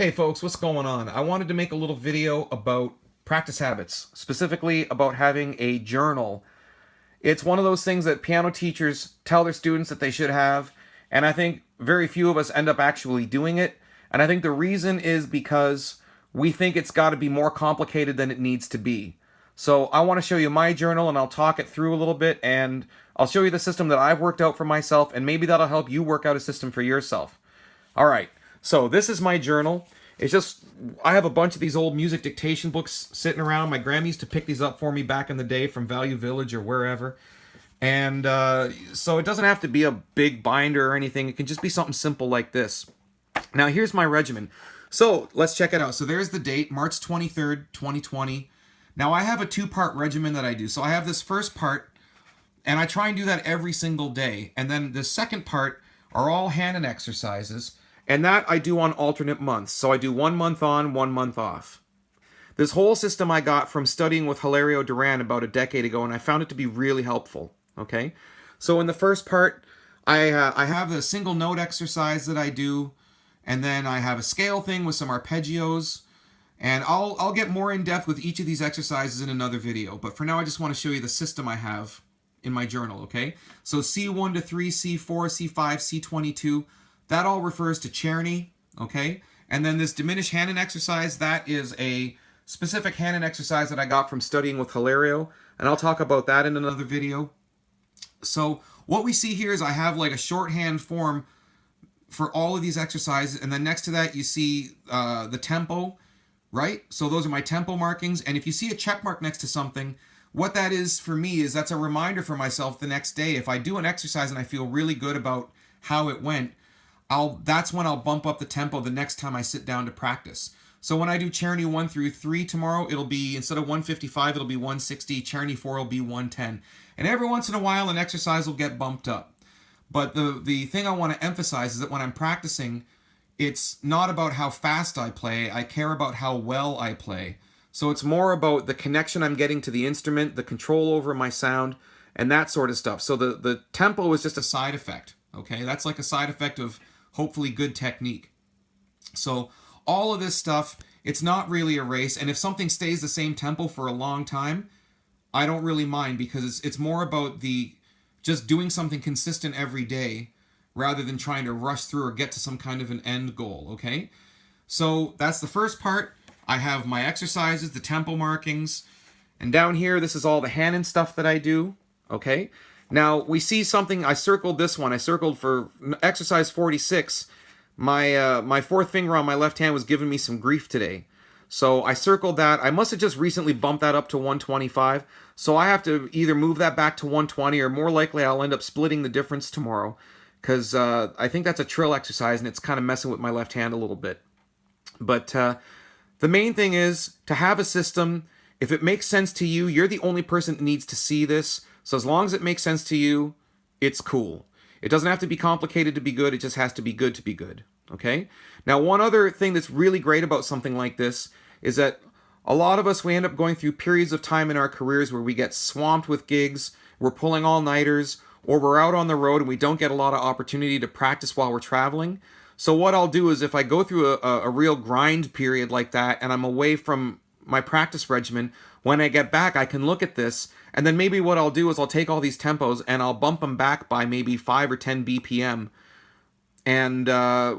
Hey folks, what's going on? I wanted to make a little video about practice habits, specifically about having a journal. It's one of those things that piano teachers tell their students that they should have, and I think very few of us end up actually doing it. And I think the reason is because we think it's got to be more complicated than it needs to be. So I want to show you my journal and I'll talk it through a little bit and I'll show you the system that I've worked out for myself and maybe that'll help you work out a system for yourself. All right, so this is my journal. It's just, I have a bunch of these old music dictation books sitting around. My grandma used to pick these up for me back in the day from Value Village or wherever. And so it doesn't have to be a big binder or anything. It can just be something simple like this. Now here's my regimen. So let's check it out. So there's the date, March 23rd, 2020. Now I have a two-part regimen that I do. So I have this first part, and I try and do that every single day. And then the second part are all hand exercises. And that I do on alternate months. So I do 1 month on, 1 month off. This whole system I got from studying with Hilario Duran about a decade ago, and I found it to be really helpful. Okay? So in the first part, I have the single note exercise that I do, and then I have a scale thing with some arpeggios, and I'll get more in depth with each of these exercises in another video. But for now, I just want to show you the system I have in my journal, okay? So C1 to 3, C4, C5, C22, that all refers to Czerny, okay? And then this diminished hand exercise, that is a specific hand exercise that I got from studying with Hilario, and I'll talk about that in another video. So what we see here is I have like a shorthand form for all of these exercises, and then next to that you see the tempo, right? So those are my tempo markings, and if you see a check mark next to something, what that is for me is that's a reminder for myself the next day. If I do an exercise and I feel really good about how it went, that's when I'll bump up the tempo the next time I sit down to practice. So when I do Czerny 1 through 3 tomorrow, it'll be, instead of 155, it'll be 160. Czerny 4 will be 110. And every once in a while, an exercise will get bumped up. But the thing I want to emphasize is that when I'm practicing, it's not about how fast I play. I care about how well I play. So it's more about the connection I'm getting to the instrument, the control over my sound, and that sort of stuff. So the tempo is just a side effect, okay? That's like a side effect of hopefully good technique. So all of this stuff, it's not really a race, and if something stays the same tempo for a long time, I don't really mind, because it's more about just doing something consistent every day rather than trying to rush through or get to some kind of an end goal, okay? So that's the first part. I have my exercises, the tempo markings, and down here, this is all the hand and stuff that I do, okay? Now, we see something, I circled this one. I circled for exercise 46. My fourth finger on my left hand was giving me some grief today. So I circled that. I must have just recently bumped that up to 125. So I have to either move that back to 120, or more likely I'll end up splitting the difference tomorrow, because I think that's a trill exercise and it's kind of messing with my left hand a little bit. But the main thing is to have a system. If it makes sense to you, you're the only person that needs to see this. So as long as it makes sense to you, it's cool. It doesn't have to be complicated to be good. It just has to be good, okay? Now, one other thing that's really great about something like this is that a lot of us, we end up going through periods of time in our careers where we get swamped with gigs, we're pulling all-nighters, or we're out on the road and we don't get a lot of opportunity to practice while we're traveling. So what I'll do is if I go through a real grind period like that and I'm away from my practice regimen, when I get back, I can look at this, and then maybe what I'll do is I'll take all these tempos and I'll bump them back by maybe 5 or 10 BPM. And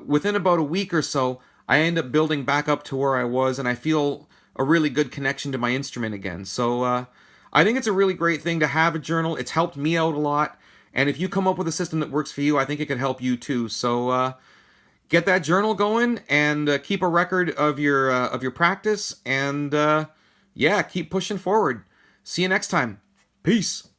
within about a week or so, I end up building back up to where I was, and I feel a really good connection to my instrument again. So I think it's a really great thing to have a journal. It's helped me out a lot. And if you come up with a system that works for you, I think it could help you too. So get that journal going and keep a record of your practice, and yeah, keep pushing forward. See you next time. Peace.